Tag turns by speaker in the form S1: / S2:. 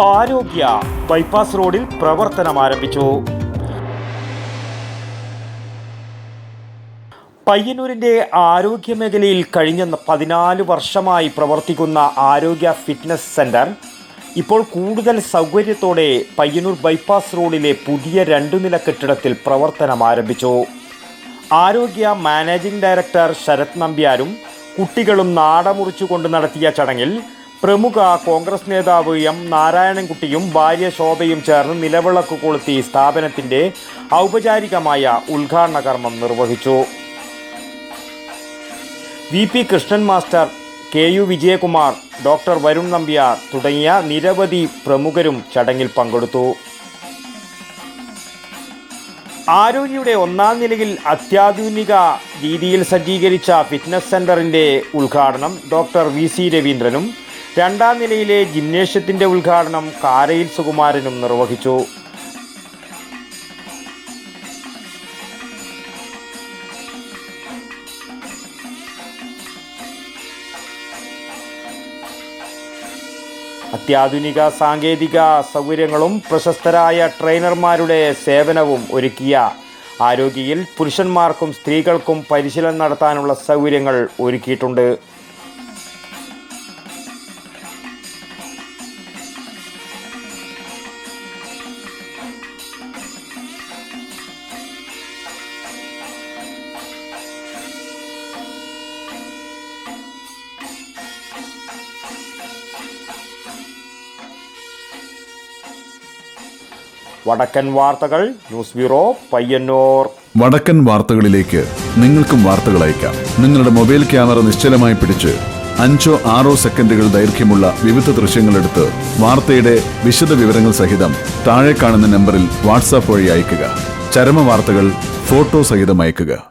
S1: ആരോഗ്യ ബൈപ്പാസ് റോഡിൽ പ്രവർത്തനം ആരംഭിച്ചു. പയ്യന്നൂരിൻ്റെ ആരോഗ്യ മേഖലയിൽ കഴിഞ്ഞ 14 വർഷമായി പ്രവർത്തിക്കുന്ന ആരോഗ്യ ഫിറ്റ്നസ് സെൻ്റർ ഇപ്പോൾ കൂടുതൽ സൗകര്യത്തോടെ പയ്യന്നൂർ ബൈപ്പാസ് റോഡിലെ പുതിയ 2 നില കെട്ടിടത്തിൽ പ്രവർത്തനം ആരംഭിച്ചു. ആരോഗ്യ മാനേജിംഗ് ഡയറക്ടർ ശരത് നമ്പ്യാരും കുട്ടികളും നാടമുറിച്ചുകൊണ്ട് നടത്തിയ ചടങ്ങിൽ പ്രമുഖ കോൺഗ്രസ് നേതാവ് എം നാരായണൻകുട്ടിയും ഭാര്യ ശോഭയും ചേർന്ന് നിലവിളക്ക് കൊളുത്തി സ്ഥാപനത്തിൻ്റെ ഔപചാരികമായ ഉദ്ഘാടന കർമ്മം നിർവഹിച്ചു. VP Krishnan master, KU Vijayakumar, doctor Varun Nambiar തുടങ്ങിയ നിരവധി പ്രമുഖരും ചടങ്ങിൽ പങ്കെടുത്തു. ആരോഗ്യയുടെ 1-ാം നിലയിൽ അത്യാധുനിക രീതിയിൽ സജ്ജീകരിച്ച ഫിറ്റ്നസ് സെൻ്ററിൻ്റെ ഉദ്ഘാടനം ഡോക്ടർ VC രവീന്ദ്രനും 2-ാം നിലയിലെ ജിംനേഷ്യത്തിൻ്റെ ഉദ്ഘാടനം കാരയിൽ സുകുമാരനും നിർവഹിച്ചു. അത്യാധുനിക സാങ്കേതിക സൗകര്യങ്ങളും പ്രശസ്തരായ ട്രെയിനർമാരുടെ സേവനവും ഒരുക്കിയ ആരോഗ്യയിൽ പുരുഷന്മാർക്കും സ്ത്രീകൾക്കും പരിശീലനം നടത്താനുള്ള സൗകര്യങ്ങൾ ഒരുക്കിയിട്ടുണ്ട്. വടക്കൻ വാർത്തകൾ, ന്യൂസ് ബ്യൂറോ, പയ്യന്നൂർ.
S2: വടക്കൻ വാർത്തകളിലേക്ക് നിങ്ങൾക്കും വാർത്തകൾ അയക്കാം. നിങ്ങളുടെ മൊബൈൽ ക്യാമറ നിശ്ചലമായി പിടിച്ച് 5-6 സെക്കൻഡുകൾ ദൈർഘ്യമുള്ള വിവിധ ദൃശ്യങ്ങളെടുത്ത് വാർത്തയുടെ വിശദ വിവരങ്ങൾ സഹിതം താഴെ കാണുന്ന നമ്പറിൽ വാട്സാപ്പ് വഴി അയയ്ക്കുക. ചരമ വാർത്തകൾ ഫോട്ടോ സഹിതം അയയ്ക്കുക.